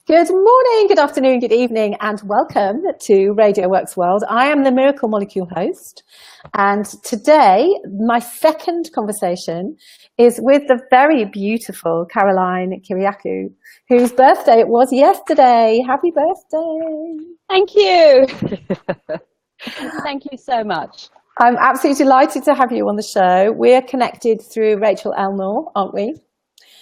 Good morning, good afternoon, good evening, and welcome to Radio Works World. I am the Miracle Molecule host, and today my second conversation is with the very beautiful Caroline Kyriacou, whose birthday it was yesterday. Happy birthday! Thank you. Thank you so much. I'm absolutely delighted to have you on the show. We're connected through Rachel Elmore, aren't we?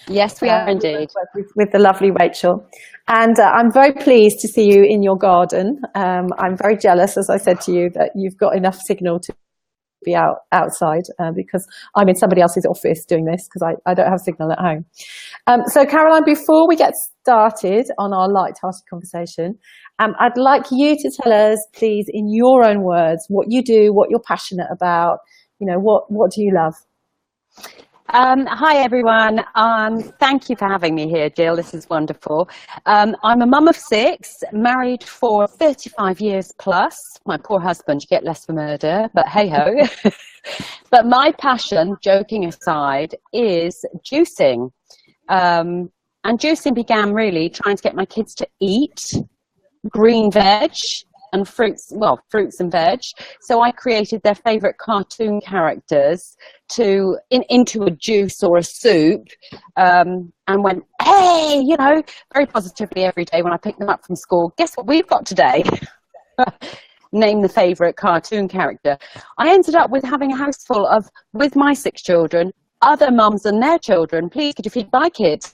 Yes, we are indeed. With the lovely Rachel. And I'm very pleased to see you in your garden. I'm very jealous, as I said to you, that you've got enough signal to be outside because I'm in somebody else's office doing this because I don't have signal at home. So Caroline, before we get started on our light-hearted conversation, I'd like you to tell us, please, in your own words, what you do, what you're passionate about, what do you love? Hi everyone. Thank you for having me here, Jill. This is wonderful. I'm a mum of 6, married for 35 years plus. My poor husband, you get less for murder, but hey ho. But my passion, joking aside, is juicing. And juicing began really trying to get my kids to eat green veg and fruits and veg. So I created their favorite cartoon characters into a juice or a soup, and went, hey, very positively every day when I pick them up from school. Guess what we've got today? Name the favorite cartoon character. I ended up with having a house full of, with my 6 children, other mums and their children. Please, could you feed my kids?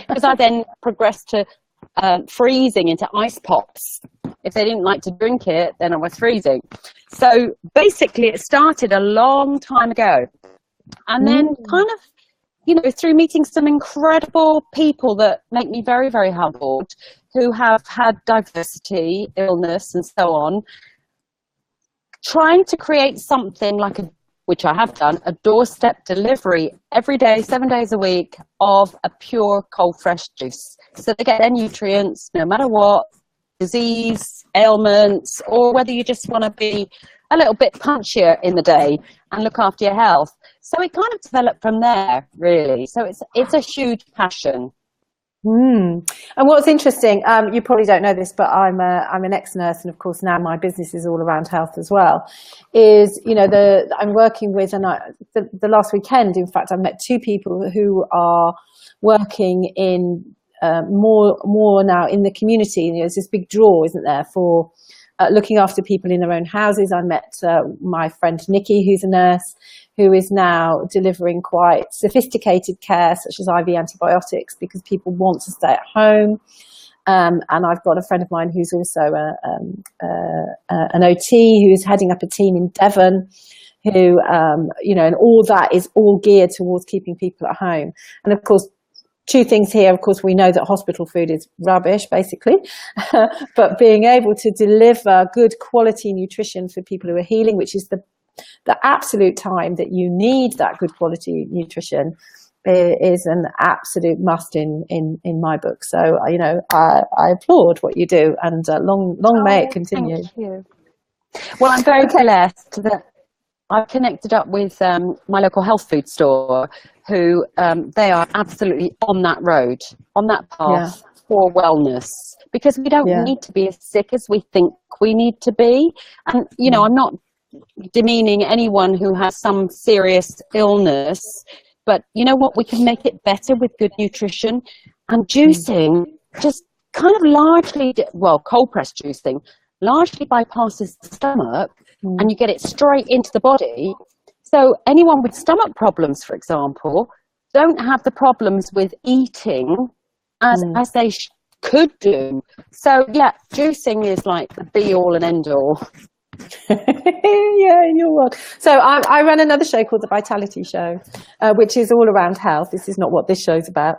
Because I then progressed to freezing into ice pops. If they didn't like to drink it, then I was freezing. So basically it started a long time ago. And then kind of, through meeting some incredible people that make me very, very humbled, who have had diversity, illness and so on, trying to create something like which I have done, a doorstep delivery every day, 7 days a week, of a pure cold fresh juice. So they get their nutrients no matter what, disease, ailments, or whether you just want to be a little bit punchier in the day and look after your health. So it kind of developed from there, really. So it's a huge passion. And what's interesting, you probably don't know this, but I'm an ex-nurse, and of course now my business is all around health as well. I'm working with, and the last weekend, in fact, I met 2 people who are working in more now in the community. There's this big draw, isn't there, for looking after people in their own houses. I met my friend Nikki, who's a nurse, who is now delivering quite sophisticated care, such as IV antibiotics, because people want to stay at home. And I've got a friend of mine who's also an OT, who's heading up a team in Devon, who, and all that is all geared towards keeping people at home. And of course, 2 things here. Of course, we know that hospital food is rubbish, basically, but being able to deliver good quality nutrition for people who are healing, which is the absolute time that you need that good quality nutrition, is an absolute must in my book. So, I applaud what you do, and long may it continue. Thank you. Well, I'm very blessed that I've connected up with my local health food store, who they are absolutely on that road, on that path for wellness, because we don't need to be as sick as we think we need to be. And, I'm not demeaning anyone who has some serious illness, but you know what? We can make it better with good nutrition, and juicing just kind of largely, cold press juicing largely bypasses the stomach, and you get it straight into the body. So anyone with stomach problems, for example, don't have the problems with eating as they could do. So yeah, juicing is like the be all and end all. Yeah, in your world. So I run another show called The Vitality Show, which is all around health. This is not what this show's about.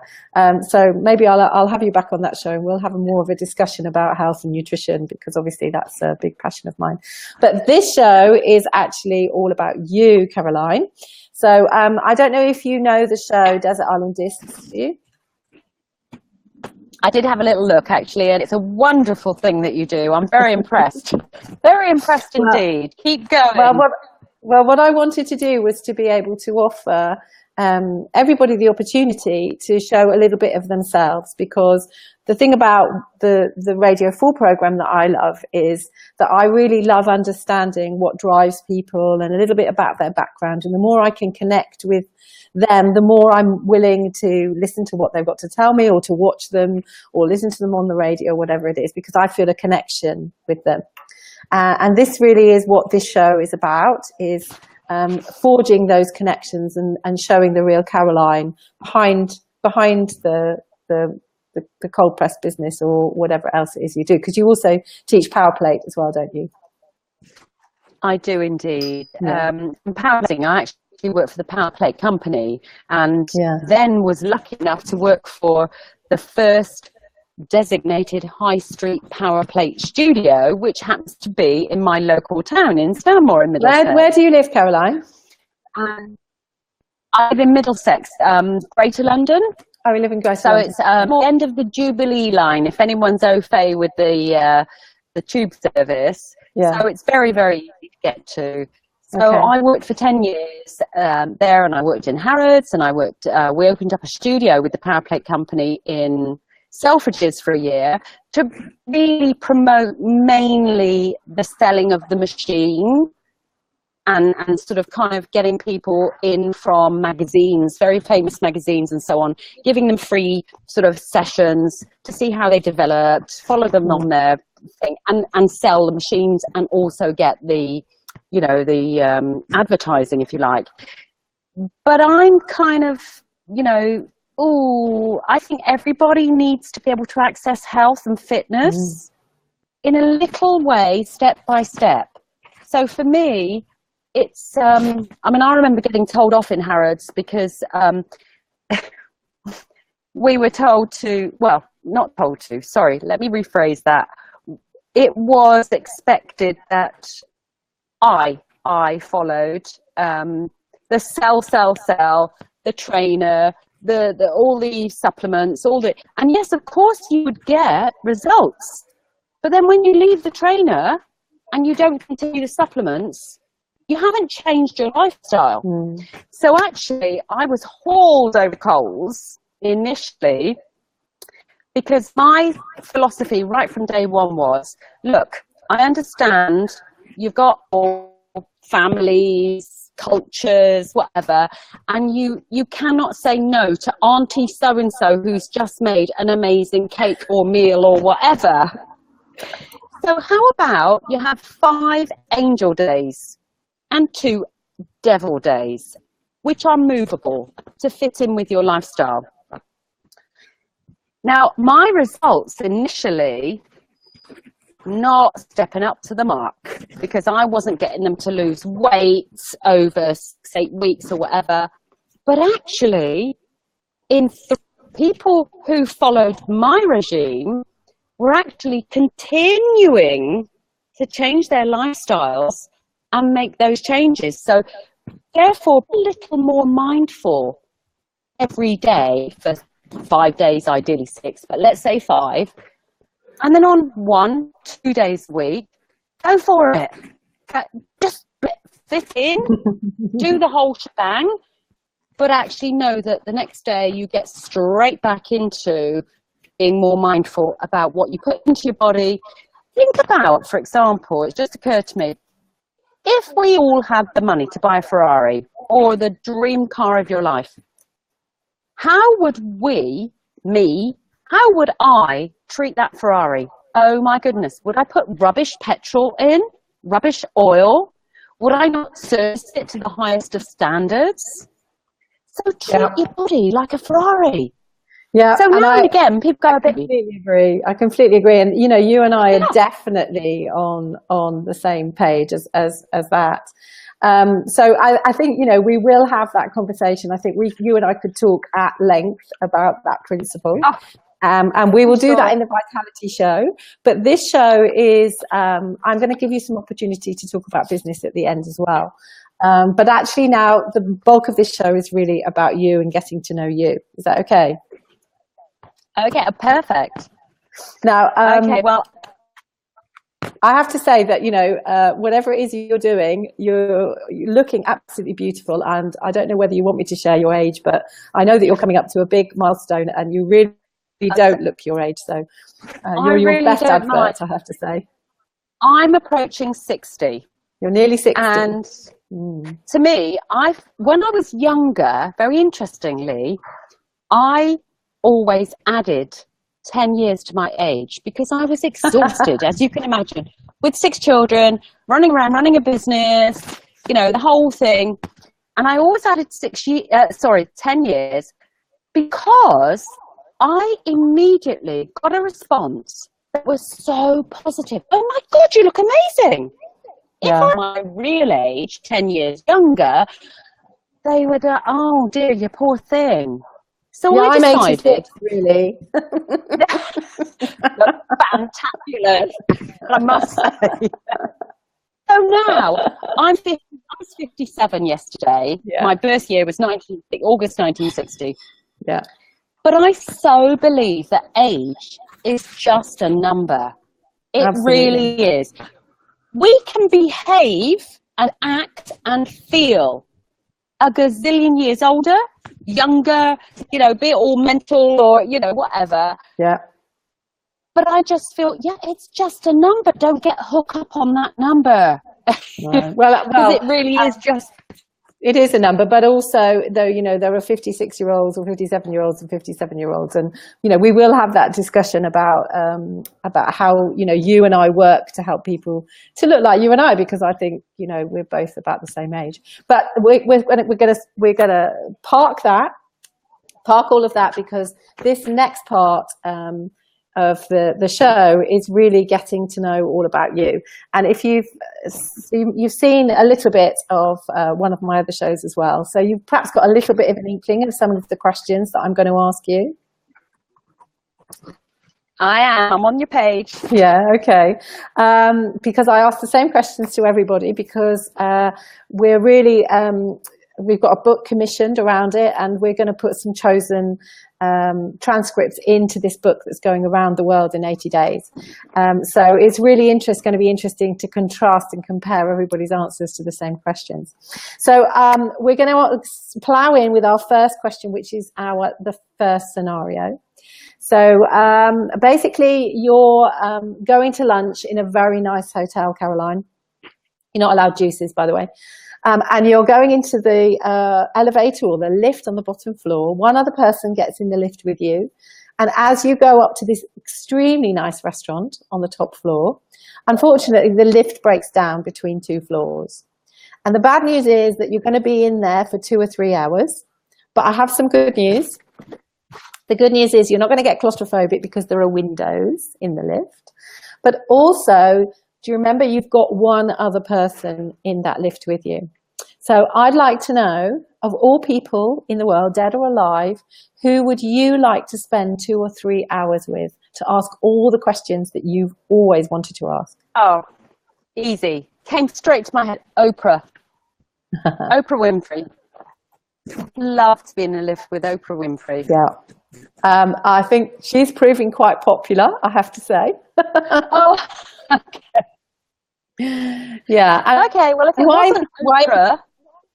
So maybe I'll have you back on that show, and we'll have more of a discussion about health and nutrition, because obviously that's a big passion of mine. But this show is actually all about you, Caroline. So I don't know if you know the show Desert Island Discs, do you? I did have a little look, actually, and it's a wonderful thing that you do. I'm very impressed. Very impressed indeed. Keep going. Well, what I wanted to do was to be able to offer everybody the opportunity to show a little bit of themselves, because the thing about the Radio 4 program that I love is that I really love understanding what drives people and a little bit about their background. And the more I can connect with them, the more I'm willing to listen to what they've got to tell me, or to watch them, or listen to them on the radio, whatever it is, because I feel a connection with them. And this really is what this show is about, is forging those connections and showing the real Caroline behind the cold press business, or whatever else it is you do, because you also teach power plate as well, don't you? I do indeed. Yeah. Power plating, I actually work for the power plate company, and then was lucky enough to work for the first designated high street power plate studio, which happens to be in my local town in Stanmore in Middlesex. Where do you live, Caroline? I live in Middlesex, Greater London. Oh, we live in Greater So London. it's end of the Jubilee line, if anyone's au fait with the tube service. Yeah. So it's very, very easy to get to. So Okay. I worked for 10 years there, and I worked in Harrods, and we opened up a studio with the power plate company in Selfridges for a year to really promote mainly the selling of the machine, and sort of kind of getting people in from magazines, very famous magazines and so on, giving them free sort of sessions to see how they developed, follow them on their thing, and sell the machines, and also get the, you know, the advertising, if you like. But I'm kind of, you know, I think everybody needs to be able to access health and fitness in a little way, step by step. So for me, it's, I mean, I remember getting told off in Harrods because we were told to, well, not told to, sorry, let me rephrase that. It was expected that I followed the sell, the trainer, the all the supplements, and yes, of course you would get results. But then when you leave the trainer and you don't continue the supplements, you haven't changed your lifestyle. So actually, I was hauled over coals initially, because my philosophy right from day one was, look, I understand you've got all families, cultures, whatever, and you cannot say no to Auntie so-and-so who's just made an amazing cake or meal or whatever. So how about you have 5 angel days and 2 devil days, which are movable to fit in with your lifestyle. Now, my results initially, not stepping up to the mark, because I wasn't getting them to lose weight over 6-8 weeks or whatever. But actually, people who followed my regime were actually continuing to change their lifestyles and make those changes. So therefore, be a little more mindful every day for 5 days, ideally 6, but let's say 5. And then on 1-2 days a week, go for it. Just fit in, do the whole shebang, but actually know that the next day you get straight back into being more mindful about what you put into your body. Think about, for example, it just occurred to me, if we all had the money to buy a Ferrari or the dream car of your life, how would how would I treat that Ferrari? Oh my goodness, would I put rubbish petrol in, rubbish oil? Would I not service it to the highest of standards? So treat your body like a Ferrari. Yeah. So now and again, people go a bit. I completely agree. And, you know, you and I are definitely on the same page as that. So I think, you know, we will have that conversation. I think you and I could talk at length about that principle. And we will do that in the Vitality Show. But this show is, I'm going to give you some opportunity to talk about business at the end as well. But actually now the bulk of this show is really about you and getting to know you. Is that okay? Okay, perfect. Now, okay, well, I have to say that, whatever it is you're doing, you're looking absolutely beautiful. And I don't know whether you want me to share your age, but I know that you're coming up to a big milestone and you really don't look your age. So you're your really best don't advert, mind. I have to say. I'm approaching 60. You're nearly 60. And to me, when I was younger, very interestingly, I always added 10 years to my age because I was exhausted, as you can imagine, with 6 children, running around, running a business, the whole thing. And I always added 10 years because I immediately got a response that was so positive. Oh my God, you look amazing. Yeah. If I'm my real age, 10 years younger, they would, oh dear, you poor thing. So yeah, I decided, I'm 86, really. Fantabulous, I must say. So now, I was 57 yesterday. Yeah. My birth year was August 1960. Yeah. But I so believe that age is just a number. It Absolutely. really is. We can behave and act and feel a gazillion years older, younger, be it all mental or, whatever. Yeah. But I just feel, it's just a number. Don't get hooked up on that number. Right. Well, Because it really is just... It is a number, but also, though, there are 56-year-olds or 57-year-olds and 57-year-olds. And, we will have that discussion about how, you and I work to help people to look like you and I, because I think, we're both about the same age. But we're going to park all of that, because this next part, of the show is really getting to know all about you. And if you've seen a little bit of one of my other shows as well, so you've perhaps got a little bit of an inkling of some of the questions that I'm going to ask you. I'm on your page. Yeah, okay. Because I ask the same questions to everybody, because we're really we've got a book commissioned around it, and we're going to put some chosen transcripts into this book that's going around the world in 80 days. So it's really going to be interesting to contrast and compare everybody's answers to the same questions. So we're going to plow in with our first question, which is the first scenario. So basically, you're going to lunch in a very nice hotel, Caroline. You're not allowed juices, by the way. And you're going into the elevator or the lift on the bottom floor. One other person gets in the lift with you. And as you go up to this extremely nice restaurant on the top floor, unfortunately, the lift breaks down between 2 floors. And the bad news is that you're going to be in there for 2 or 3 hours. But I have some good news. The good news is you're not going to get claustrophobic because there are windows in the lift. But also, do you remember you've got one other person in that lift with you? So I'd like to know, of all people in the world, dead or alive, who would you like to spend 2 or 3 hours with to ask all the questions that you've always wanted to ask? Oh, easy. Came straight to my head. Oprah. Oprah Winfrey. Love to be in a lift with Oprah Winfrey. Yeah. I think she's proving quite popular, I have to say. Oh, okay. Yeah. Okay, well, if it wasn't Oprah...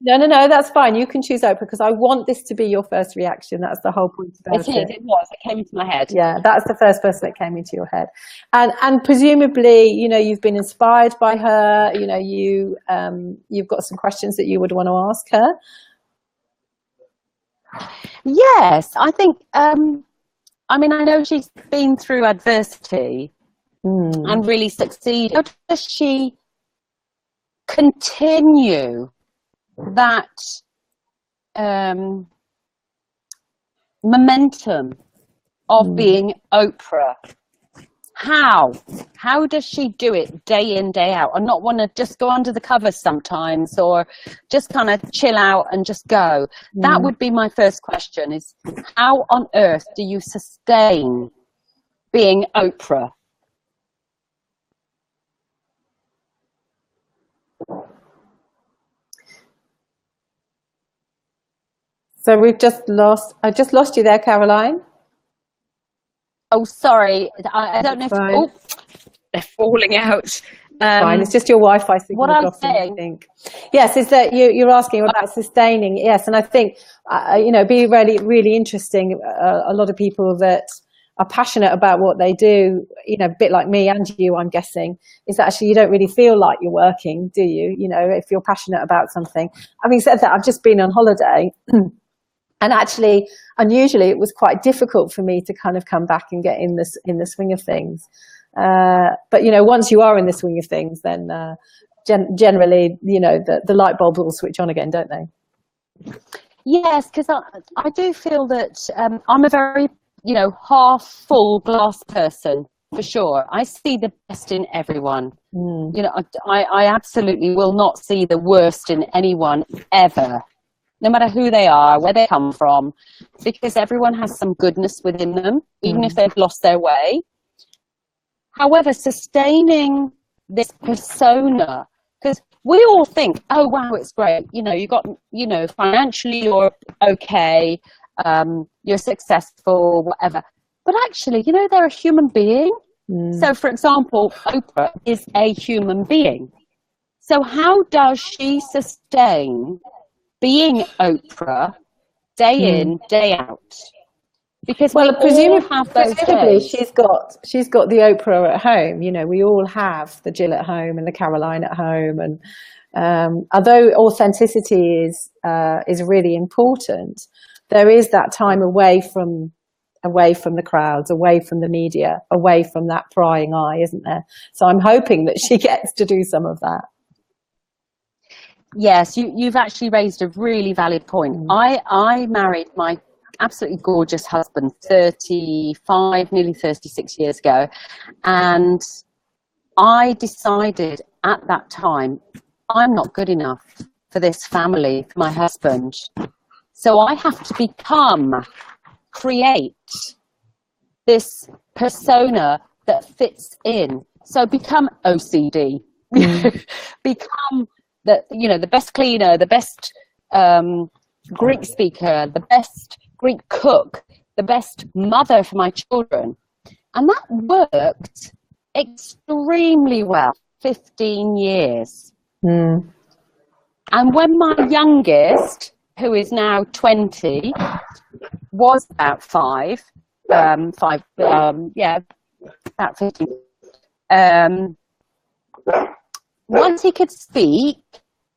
No, that's fine. You can choose Oprah, because I want this to be your first reaction. That's the whole point about it. It was. It came into my head. Yeah, that's the first person that came into your head. And presumably, you've been inspired by her. You've got some questions that you would want to ask her. Yes, I think, I know she's been through adversity and really succeeded. How does she continue that momentum of being Oprah? How does she do it day in, day out, and not want to just go under the covers sometimes, or just kind of chill out and just go? That would be my first question, is how on earth do you sustain being Oprah? So I just lost you there, Caroline. Oh, sorry. I don't know if... they're falling out. Fine, it's just your Wi-Fi signal. What I'm dropping, saying, I think. Yes, is that you're asking about sustaining? Yes, and I think be really, really interesting. A lot of people that are passionate about what they do, a bit like me and you, I'm guessing, is that actually you don't really feel like you're working, do you? If you're passionate about something. Having said that, I've just been on holiday. And actually, unusually, it was quite difficult for me to kind of come back and get in the swing of things. But once you are in the swing of things, then generally, the light bulbs will switch on again, don't they? Yes, because I do feel that I'm a very half full glass person for sure. I see the best in everyone. I absolutely will not see the worst in anyone ever. No matter who they are, where they come from, because everyone has some goodness within them, even if they've lost their way. However, sustaining this persona, because we all think, oh, wow, it's great. You got, financially you're okay, you're successful, whatever. But actually, they're a human being. So, for example, Oprah is a human being. So how does she sustain being Oprah day in, day out? Because presumably she's got the Oprah at home. We all have the Gill at home and the Caroline at home, and although authenticity is really important, there is that time away from the crowds, away from the media, away from that prying eye, isn't there? So I'm hoping that she gets to do some of that. Yes, you've actually raised a really valid point. I married my absolutely gorgeous husband 35, nearly 36 years ago. And I decided at that time, I'm not good enough for this family, for my husband. So I have to create this persona that fits in. So become OCD, become the best cleaner, the best Greek speaker, the best Greek cook, the best mother for my children. And that worked extremely well, 15 years. And when my youngest, who is now 20, was about about 15. Once he could speak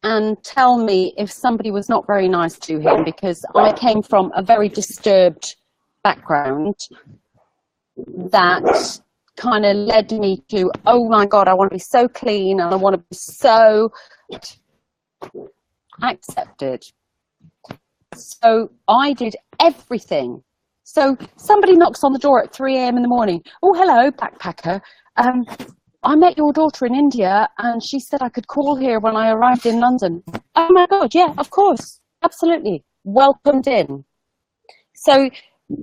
and tell me if somebody was not very nice to him, because I came from a very disturbed background, that kind of led me to, oh my God, I want to be so clean and I want to be so accepted. So I did everything. So somebody knocks on the door at 3 a.m. in the morning. Oh, hello, backpacker. I met your daughter in India and she said I could call here when I arrived in London. Oh my God, yeah, of course. Absolutely. Welcomed in. So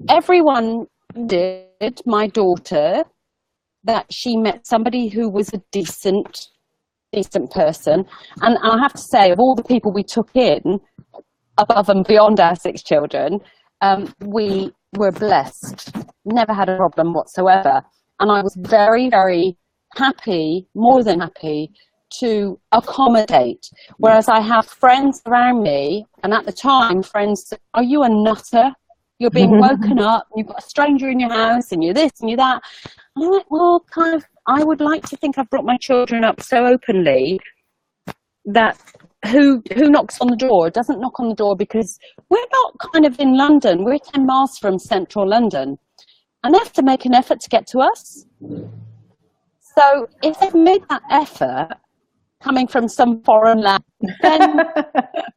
everyone did, my daughter, that she met somebody who was a decent person. And I have to say, of all the people we took in, above and beyond our 6 children, we were blessed. Never had a problem whatsoever. And I was very, very happy, more than happy, to accommodate. Whereas I have friends around me, and at the time, friends said, are you a nutter? You're being woken up, and you've got a stranger in your house, and you're this and you're that. And I'm like, well, kind of, I would like to think I've brought my children up so openly that who knocks on the door doesn't knock on the door, because we're not kind of in London. We're 10 miles from central London, and they have to make an effort to get to us. So if they've made that effort coming from some foreign land, then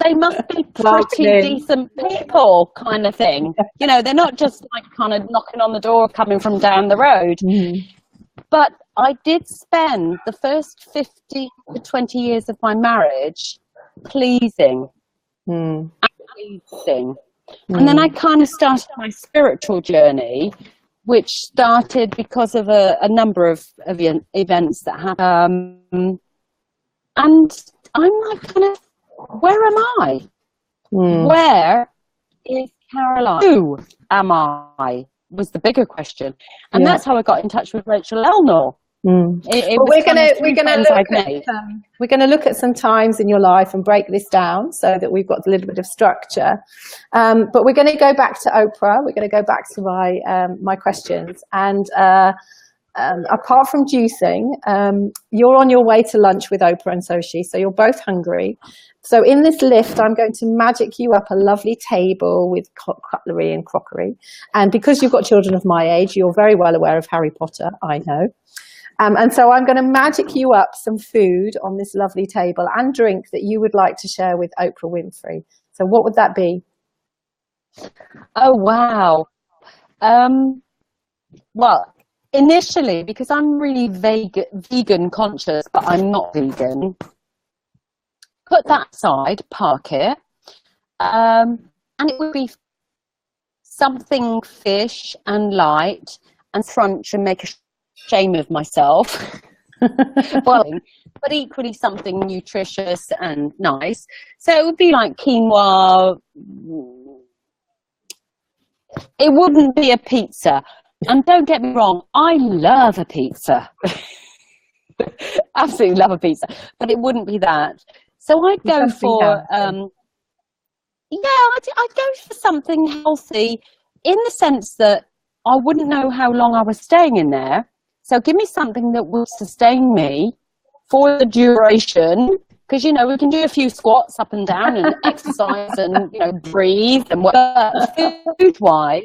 they must be pretty decent people, kind of thing. They're not just like kind of knocking on the door coming from down the road. But I did spend the first 15 to 20 years of my marriage pleasing. And pleasing. And then I kind of started my spiritual journey, which started because of a number of events that happened. And I'm like, kind of, where am I? Where is Caroline? Who am I? Was the bigger question. And that's how I got in touch with Rachel Elnor. It Well, was kind of through friends I'd made. We're going to look at some times in your life and break this down so that we've got a little bit of structure. But we're going to go back to Oprah. We're going to go back to my questions. And apart from juicing, you're on your way to lunch with Oprah and Soshi, so you're both hungry. So in this lift, I'm going to magic you up a lovely table with cutlery and crockery. And because you've got children of my age, you're very well aware of Harry Potter, I know. And so I'm going to magic you up some food on this lovely table and drink that you would like to share with Oprah Winfrey. So what would that be? Oh, wow. Well, initially, because I'm really vegan conscious, but I'm not vegan, put that aside, park it. And it would be something fish and light and crunch and make a shame of myself. But equally something nutritious and nice. So it would be like quinoa. It wouldn't be a pizza. And don't get me wrong, I love a pizza. Absolutely love a pizza. But it wouldn't be that. So I'd go for, I'd go for something healthy in the sense that I wouldn't know how long I was staying in there. So give me something that will sustain me for the duration. Because, you know, we can do a few squats up and down and exercise and, you know, breathe and whatever. Food-wise,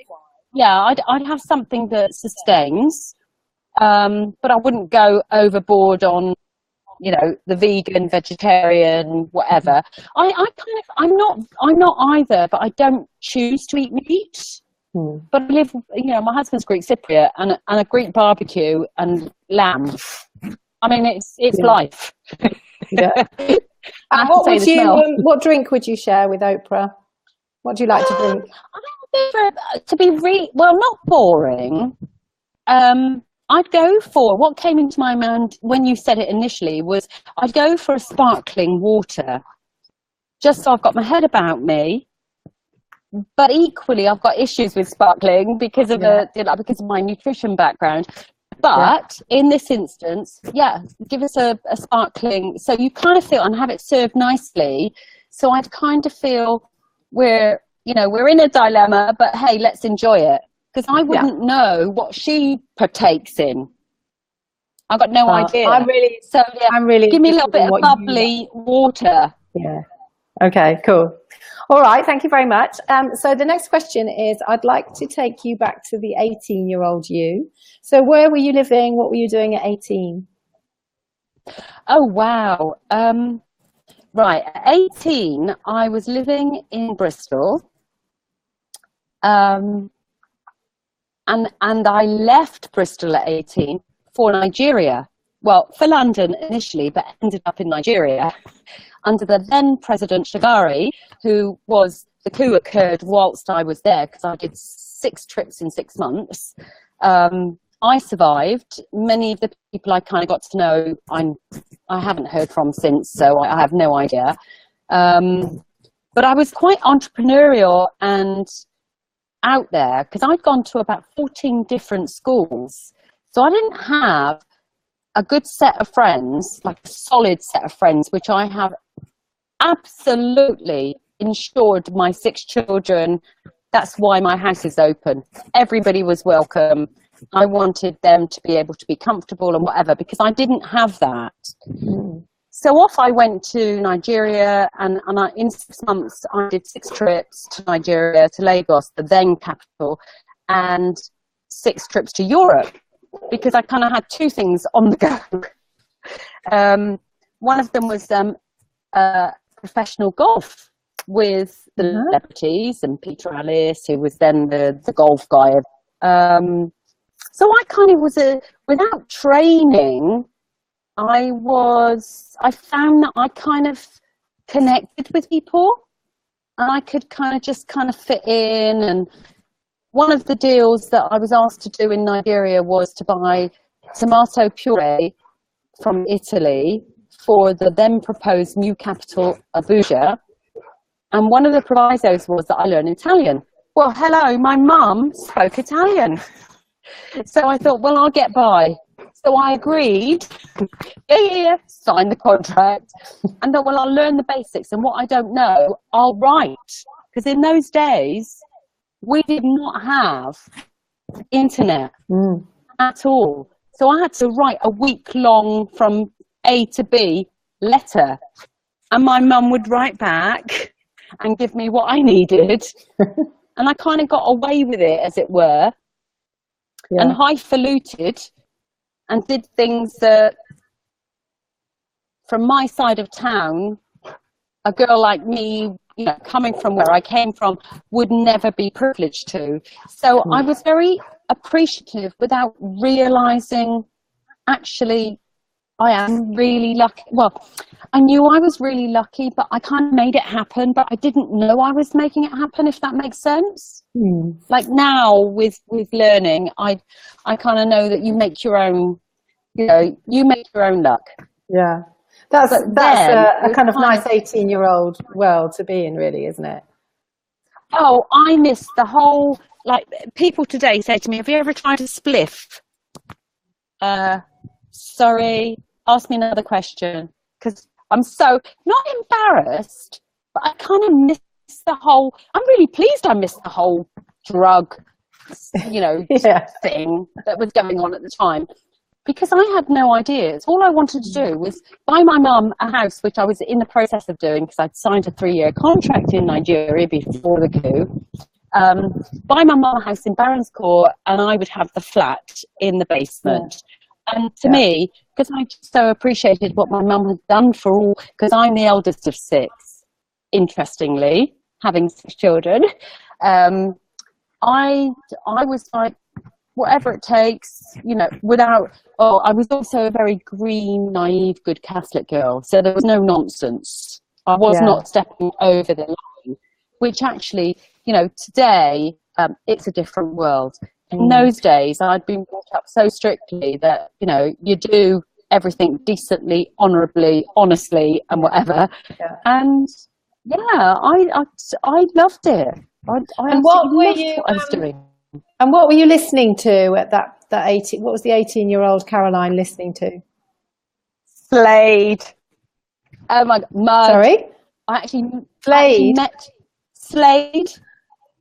yeah, I'd have something that sustains. But I wouldn't go overboard on, you know, the vegan, vegetarian, whatever. I'm not either, but I don't choose to eat meat. But I live, you know, my husband's Greek Cypriot and a Greek barbecue and lamb. I mean, it's life. Yeah. And what drink would you share with Oprah? What do you like to drink? To be not boring. I'd go for, what came into my mind when you said it initially was I'd go for a sparkling water, just so I've got my head about me. But equally, I've got issues with sparkling because of my nutrition background. But in this instance, give us a sparkling, so you kind of feel and have it served nicely. So I'd kind of feel we're in a dilemma, but hey, let's enjoy it. Because I wouldn't know what she partakes in. I've got no idea. I'm really give me a little bit of bubbly water. Yeah. Okay, cool. All right, thank you very much. So the next question is, I'd like to take you back to the 18-year-old you. So where were you living? What were you doing at 18? Oh, wow. Right, at 18, I was living in Bristol. And I left Bristol at 18 for Nigeria. Well, for London initially, but ended up in Nigeria under the then President Shagari, who was, the coup occurred whilst I was there because I did 6 trips in 6 months. I survived. Many of the people I kind of got to know, I haven't heard from since, so I have no idea. But I was quite entrepreneurial and out there because I'd gone to about 14 different schools. So I didn't have a good set of friends, like a solid set of friends, which I have absolutely ensured my 6 children. That's why my house is open. Everybody was welcome. I wanted them to be able to be comfortable and whatever, because I didn't have that. So off I went to Nigeria, and in 6 months I did 6 trips to Nigeria, to Lagos, the then capital, and 6 trips to Europe, because I kind of had 2 things on the go. One of them was professional golf with the celebrities and Peter Ellis, who was then the golf guy. So I kind of was without training, I found that I kind of connected with people and I could kind of fit in. And one of the deals that I was asked to do in Nigeria was to buy tomato puree from Italy for the then proposed new capital, Abuja. And one of the provisos was that I learn Italian. Well, hello, my mum spoke Italian. So I thought, well, I'll get by. So I agreed, signed the contract, and thought, well, I'll learn the basics, and what I don't know, I'll write. Because in those days, we did not have internet at all. So I had to write a week-long from A to B letter, and my mum would write back and give me what I needed, and I kind of got away with it, as it were, and highfalutin and did things that, from my side of town, a girl like me, you know, coming from where I came from, would never be privileged to. So I was very appreciative without realising, actually, I am really lucky. Well, I knew I was really lucky, but I kind of made it happen, but I didn't know I was making it happen, if that makes sense. Like now with learning, I kind of know that you make your own, you know, you make your own luck. Yeah. That's a kind of nice 18-year-old world to be in, really, isn't it? Oh, I miss the whole, like, people today say to me, have you ever tried a spliff? Sorry, ask me another question. Because I'm so, not embarrassed, but I kind of miss the whole, I'm really pleased I missed the whole drug, you know, thing that was going on at the time. Because I had no ideas. All I wanted to do was buy my mum a house, which I was in the process of doing because I'd signed a 3-year contract in Nigeria before the coup. Buy my mum a house in Barons Court, and I would have the flat in the basement. And to me, because I just so appreciated what my mum had done for all, because I'm the eldest of 6, interestingly, having 6 children, I was like, whatever it takes, you know, without, I was also a very green, naive, good Catholic girl. So there was no nonsense. I was not stepping over the line, which actually, you know, today, it's a different world. In those days, I'd been brought up so strictly that, you know, you do everything decently, honourably, honestly, and whatever. And I loved it. And what were you? What I was doing. And what were you listening to at that 18? What was the 18-year-old Caroline listening to? Slade. Oh my God, Mud. Sorry, I actually met Slade,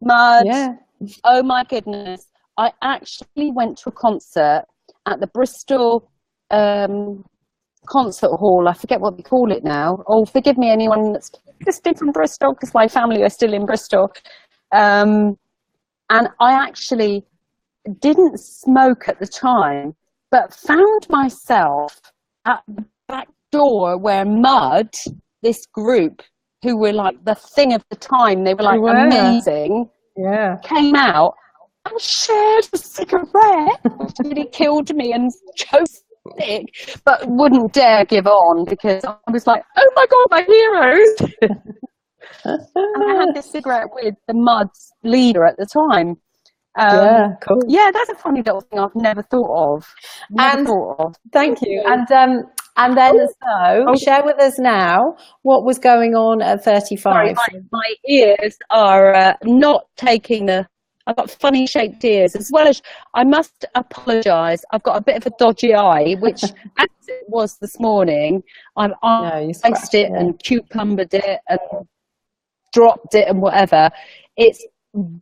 Mud. Yeah. Oh my goodness! I actually went to a concert at the Bristol concert hall. I forget what they call it now. Oh, forgive me, anyone that's listening from Bristol, because my family are still in Bristol. And I actually didn't smoke at the time, but found myself at the back door where Mud, this group who were like the thing of the time, they were like amazing, came out and shared a cigarette, which really killed me and choked sick, but wouldn't dare give on because I was like, oh my God, my heroes. And I had this cigarette with the Mud's leader at the time. Cool. Yeah, that's a funny little thing I've never thought of. Thank you. And then, share with us now what was going on at 35. Sorry, my ears are not taking I've got funny shaped ears, as well as I must apologise. I've got a bit of a dodgy eye, which as it was this morning, I iced it and cucumbered it and dropped it and whatever. It's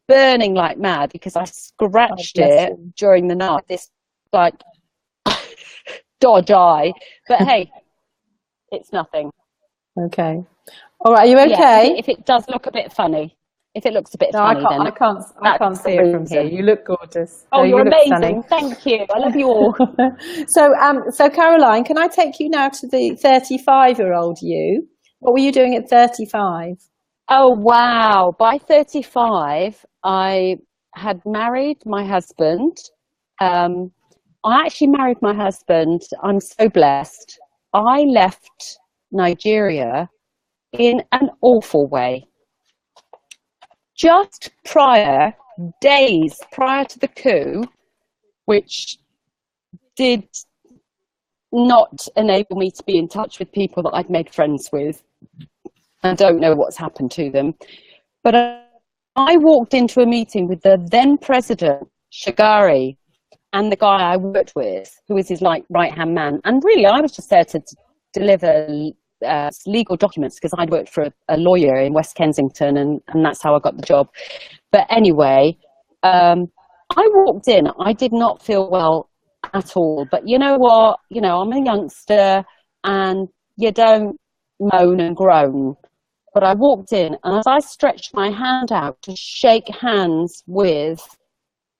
burning like mad because I scratched it during the night, this like dodge eye, but hey, it's nothing. Okay, all right, are you okay? If it does look a bit funny, if it looks a bit funny, then I can't see it from here. You look gorgeous. You're amazing. Thank you. I love you all. So Caroline, can I take you now to the 35-year-old you? What were you doing at 35? Oh, wow. By 35, I had married my husband. I actually married my husband. I'm so blessed. I left Nigeria in an awful way. Just days prior to the coup, which did not enable me to be in touch with people that I'd made friends with. I don't know what's happened to them. But I walked into a meeting with the then president, Shagari, and the guy I worked with, who was his like right-hand man. And really, I was just there to deliver legal documents because I'd worked for a lawyer in West Kensington, and that's how I got the job. But anyway, I walked in. I did not feel well at all. But you know what? You know, I'm a youngster, and you don't moan and groan. But I walked in, and as I stretched my hand out to shake hands with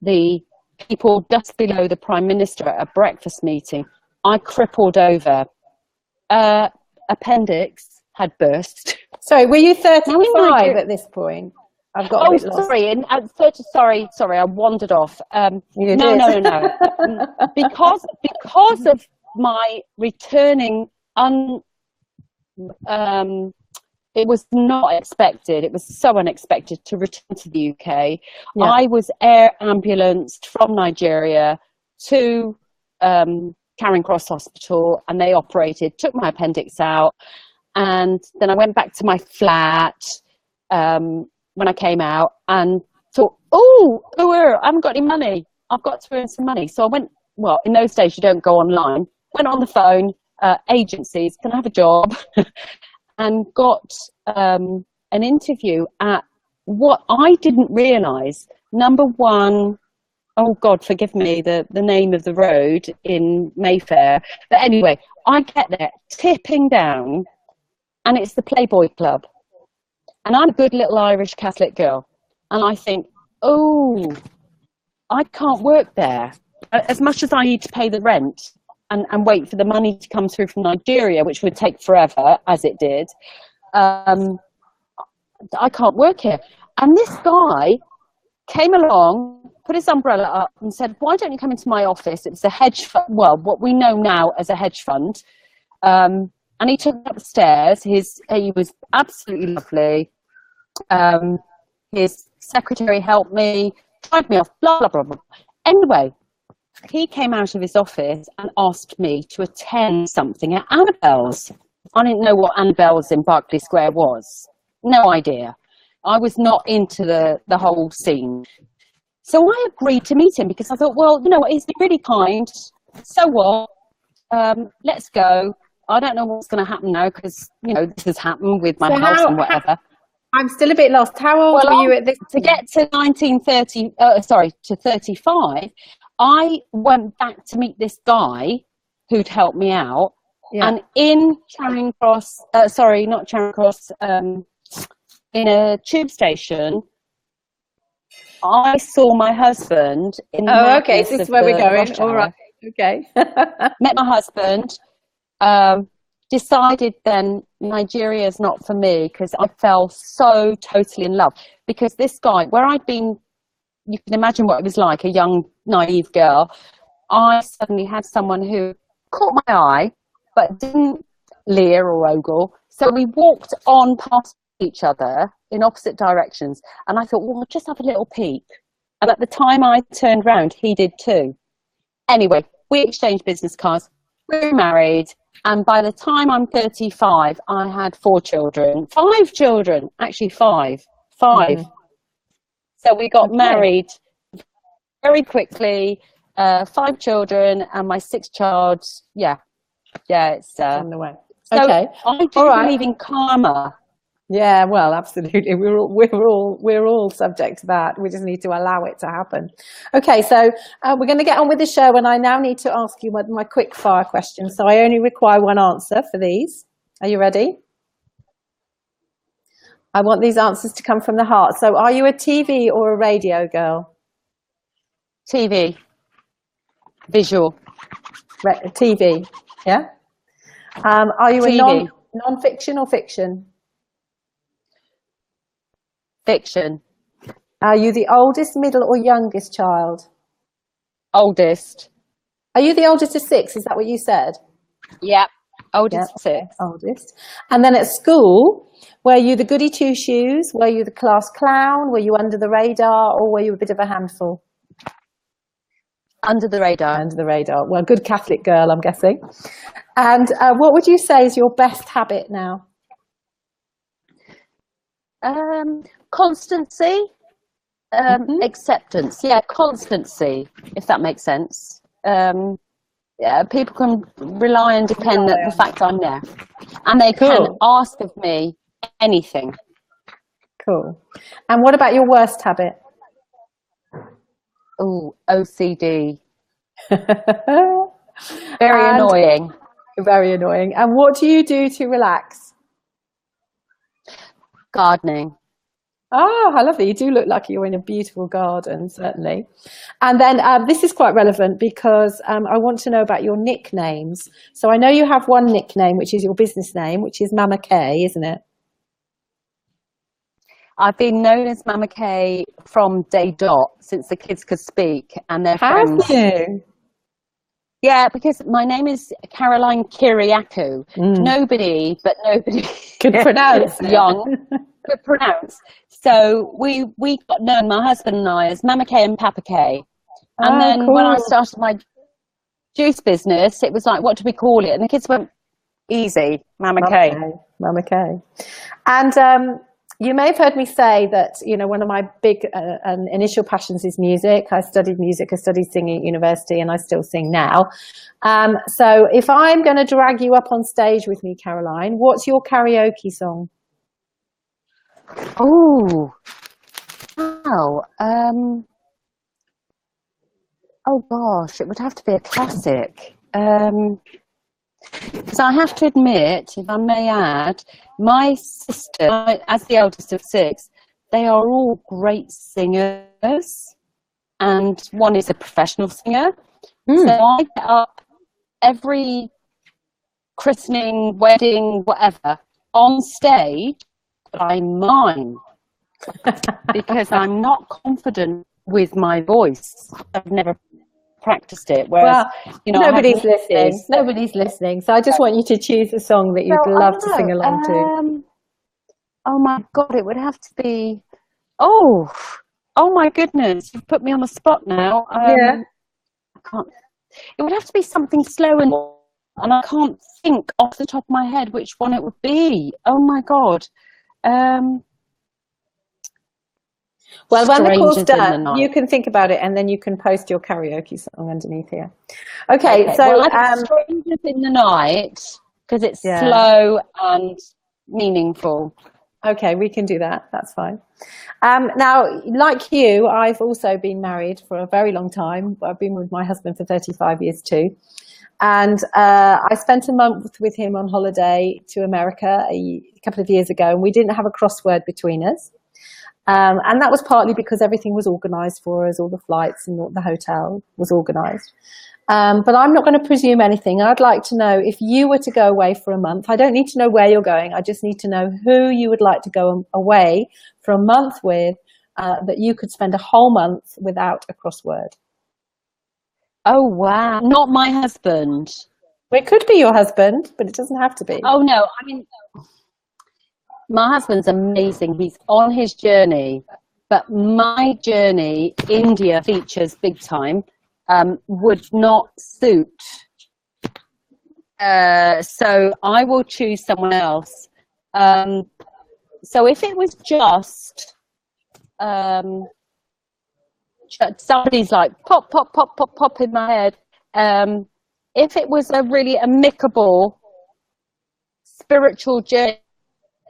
the people just below the Prime Minister at a breakfast meeting, I crippled over. Appendix had burst. Sorry, were you 35 at this point? I've got a bit lost. Sorry, I wandered off. No. Because of my returning it was not expected. It was so unexpected to return to the UK. Yeah. I was air ambulanced from Nigeria to Charing Cross Hospital, and they took my appendix out, and then I went back to my flat when I came out and thought, I haven't got any money. I've got to earn some money. So I went, well, in those days you don't go online, went on the phone, agencies, can I have a job? And got an interview at what I didn't realise, number one, oh God, forgive me, the name of the road in Mayfair. But anyway, I get there, tipping down, and it's the Playboy Club. And I'm a good little Irish Catholic girl. And I think, I can't work there. As much as I need to pay the rent and wait for the money to come through from Nigeria, which would take forever, as it did, I can't work here. And this guy came along, put his umbrella up and said, why don't you come into my office? It was a hedge fund, well, what we know now as a hedge fund. And he took me up the stairs. He was absolutely lovely. His secretary helped me, tried me off, blah, blah, blah, blah. Anyway, he came out of his office and asked me to attend something at Annabelle's. I didn't know what Annabelle's in Berkeley Square was. No idea. I was not into the whole scene. So I agreed to meet him because I thought, well, you know what, he's been really kind. So what? Let's go. I don't know what's going to happen now because, you know, this has happened with my house and whatever. I'm still a bit lost. How old were you at this point? To get to 35, I went back to meet this guy who'd helped me out. Yeah. And in Charing Cross, in a tube station, I saw my husband in the okay, this is where we're going. All right, okay. Met my husband, decided then Nigeria's not for me because I fell so totally in love. Because this guy, where I'd been, you can imagine what it was like, a young, naive girl, I suddenly had someone who caught my eye, but didn't leer or ogle. So we walked on past each other in opposite directions. And I thought, well, just have a little peek. And at the time I turned round, he did too. Anyway, we exchanged business cards. We were married. And by the time I'm 35, I had 5 children, actually five. Mm-hmm. So we got married very quickly, 5 children, and my 6th child, it's on the way. So okay. I do believe in karma. Yeah, well, absolutely. We're all subject to that. We just need to allow it to happen. Okay, so we're going to get on with the show, and I now need to ask you my quick fire questions. So I only require one answer for these. Are you ready? I want these answers to come from the heart. So are you a TV or a radio girl? TV. Visual. TV, yeah? Are you TV. a non-fiction or fiction? Fiction. Are you the oldest, middle, or youngest child? Oldest. Are you the oldest of 6? Is that what you said? Yep. Oldest of 6. Oldest. And then at school, were you the goody two-shoes? Were you the class clown? Were you under the radar? Or were you a bit of a handful? Under the radar. Under the radar. Well, good Catholic girl, I'm guessing. And what would you say is your best habit now? Constancy. Acceptance, constancy, if that makes sense. People can rely and depend on the fact I'm there, and they can ask of me anything. Cool. And what about your worst habit? Oh, OCD. Very annoying. Very annoying. And what do you do to relax? Gardening. Oh, how lovely. You do look like you're in a beautiful garden, certainly. And then this is quite relevant because I want to know about your nicknames. So I know you have one nickname, which is your business name, which is Mama K, isn't it? I've been known as Mama K from day dot, since the kids could speak and their friends. Have you? Yeah, because my name is Caroline Kyriacou. Nobody could pronounce young could pronounce. So we got known, my husband and I, as Mama K and Papa K. And then when I started my juice business, it was like, what do we call it? And the kids went, easy, Mama K. Mama K. And you may have heard me say that, one of my big initial passions is music. I studied music, I studied singing at university, and I still sing now. So if I'm going to drag you up on stage with me, Caroline, what's your karaoke song? Oh, wow. Oh gosh, it would have to be a classic. Because I have to admit, if I may add, my sister, as the eldest of 6, they are all great singers, and one is a professional singer. So I get up every christening, wedding, whatever, on stage, but I mime because I'm not confident with my voice. I've never practiced it. Whereas, nobody's listening. Nobody's listening. So I just want you to choose a song that you'd love to sing along to. Oh my God, it would have to be. Oh my goodness, you've put me on the spot now. I can't. It would have to be something slow and I can't think off the top of my head which one it would be. Oh my God. Well, when the call's done, you can think about it and then you can post your karaoke song underneath here. Okay. So Strangers in the Night, because it's slow and meaningful. Okay, we can do that. That's fine. Now, like you, I've also been married for a very long time. I've been with my husband for 35 years too. And I spent a month with him on holiday to America a couple of years ago, and we didn't have a crossword between us. And that was partly because everything was organised for us, all the flights and the hotel was organised. But I'm not going to presume anything. I'd like to know if you were to go away for a month. I don't need to know where you're going. I just need to know who you would like to go away for a month with, that you could spend a whole month without a crossword. Oh, wow. Not my husband. Well, it could be your husband, but it doesn't have to be. Oh, no. I mean, my husband's amazing. He's on his journey. But my journey, India features big time, would not suit. So I will choose someone else. So if it was just somebody's like pop, pop, pop, pop, pop in my head. If it was a really amicable spiritual journey,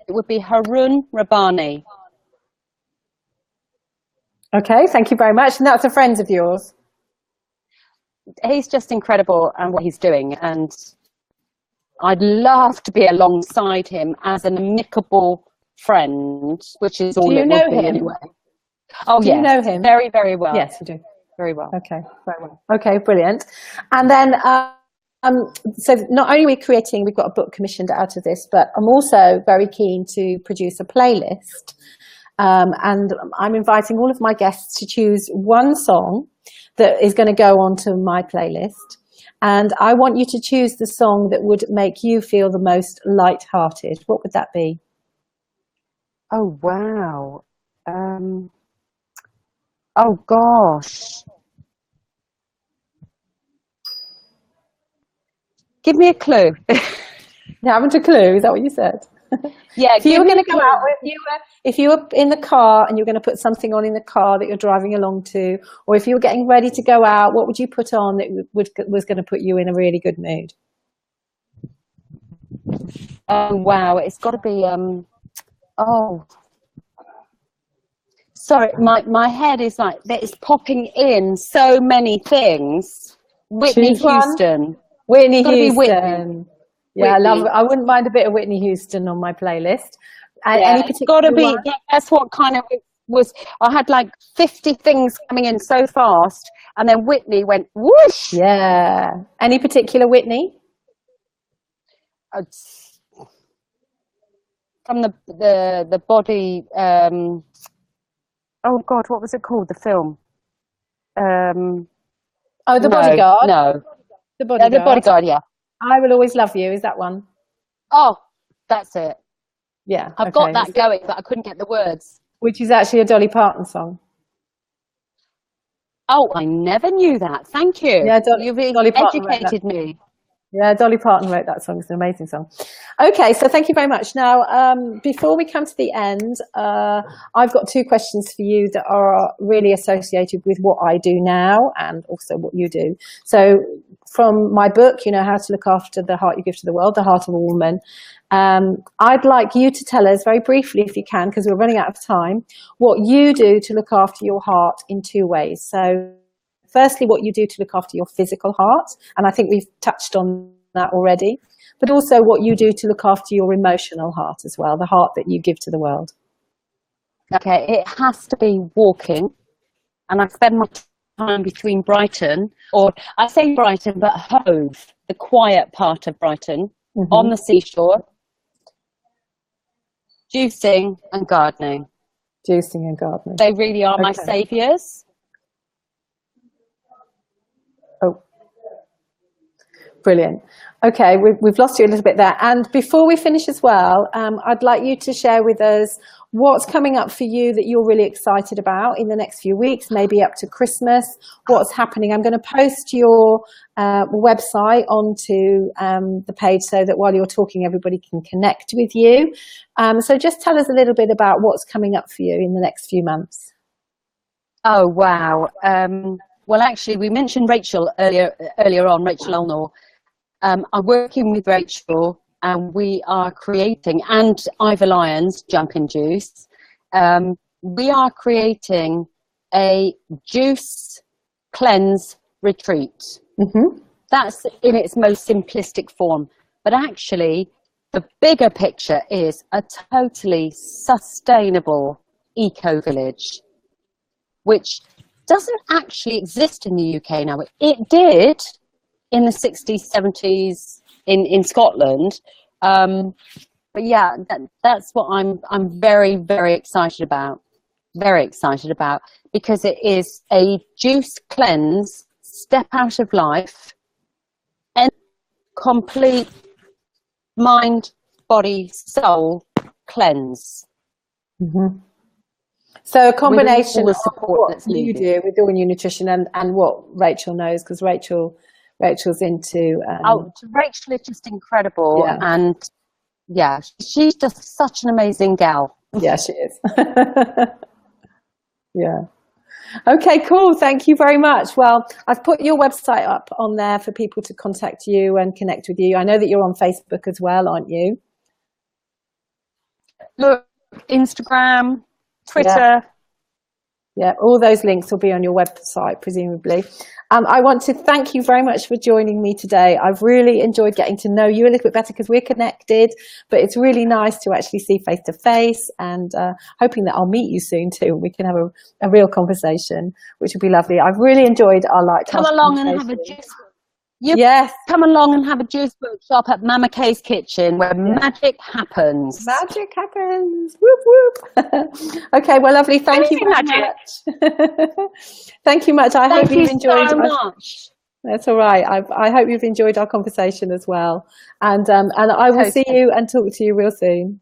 it would be Harun Rabbani. Okay, thank you very much. And that's a friend of yours. He's just incredible and what he's doing, and I'd love to be alongside him as an amicable friend, which is all it would be anyway. Oh, do you know him? Very, very well. Yes, you do. Very well. Okay, very well. Okay, brilliant. And then, so not only are we creating, we've got a book commissioned out of this, but I'm also very keen to produce a playlist. And I'm inviting all of my guests to choose one song that is going to go onto my playlist. And I want you to choose the song that would make you feel the most light-hearted. What would that be? Oh, wow. Oh, gosh. Give me a clue. You haven't a clue? Is that what you said? Yeah, If you were going to go out, if you were in the car and you're going to put something on in the car that you're driving along to, or if you were getting ready to go out, what would you put on that was going to put you in a really good mood? Oh wow, it's got to be oh, sorry, my head is like it's popping in so many things. Whitney Choose one. Houston. Whitney It's gotta be Houston. Whitney. Yeah, Whitney. I wouldn't mind a bit of Whitney Houston on my playlist. And Yeah, any it's got to particular be. one? That's what kind of was. I had like 50 things coming in so fast, and then Whitney went whoosh. Yeah. Any particular Whitney? Uh, From the body. Oh God, what was it called? The film. Oh, The No, Bodyguard. no. The Bodyguard. The Bodyguard. Yeah. I Will Always Love You. Is that one? Oh, that's it. Yeah. I've got that going, but I couldn't get the words. Which is actually a Dolly Parton song. Oh, I never knew that. Thank you. Yeah, You've Dolly Parton wrote educated me. Yeah, Dolly Parton wrote that song. It's an amazing song. Okay, so thank you very much. Now, before we come to the end, I've got two questions for you that are really associated with what I do now and also what you do. So from my book, you know, How to Look After the Heart You Give to the World, The Heart of a Woman, I'd like you to tell us very briefly, if you can, because we're running out of time, what you do to look after your heart in two ways. So firstly, what you do to look after your physical heart, and I think we've touched on that already, but also what you do to look after your emotional heart as well, the heart that you give to the world. Okay, it has to be walking, and I spend my time between Brighton, or I say Brighton, but Hove, the quiet part of Brighton, on the seashore, juicing and gardening. Juicing and gardening. They really are my saviours. Oh, brilliant. Okay, we've lost you a little bit there. And before we finish as well, I'd like you to share with us what's coming up for you that you're really excited about in the next few weeks, maybe up to Christmas, what's happening. I'm going to post your website onto the page so that while you're talking, everybody can connect with you. So just tell us a little bit about what's coming up for you in the next few months. Oh, wow. Well, actually, we mentioned Rachel earlier on, Rachel Elnor. I'm working with Rachel, and we are creating, and Ivor Lyons, Jumping Juice, we are creating a juice cleanse retreat. That's in its most simplistic form. But actually, the bigger picture is a totally sustainable eco-village, which doesn't actually exist in the UK now. It did in the 60s, 70s in Scotland. But yeah, that's what I'm very, very excited about. Very excited about, because it is a juice cleanse, step out of life, and complete mind, body, soul cleanse. So a combination of what you do with all your nutrition and what Rachel knows, because Rachel's into Rachel is just incredible. Yeah. And yeah, she's just such an amazing gal. Yeah, she is. Yeah. Okay, cool. Thank you very much. Well, I've put your website up on there for people to contact you and connect with you. I know that you're on Facebook as well, aren't you? Look, Instagram, Twitter. Yeah, all those links will be on your website, presumably. I want to thank you very much for joining me today. I've really enjoyed getting to know you a little bit better because we're connected, but it's really nice to actually see face to face, and hoping that I'll meet you soon too. We can have a real conversation, which would be lovely. I've really enjoyed our Come along and have a juice. Yes. Come along and have a juice workshop at Mama Kay's Kitchen, where magic happens. Magic happens. Whoop, whoop. Okay, well, lovely. Thank you very much. Thank you much. I hope you've enjoyed. So much. That's all right. I hope you've enjoyed our conversation as well. And I will see you and talk to you real soon.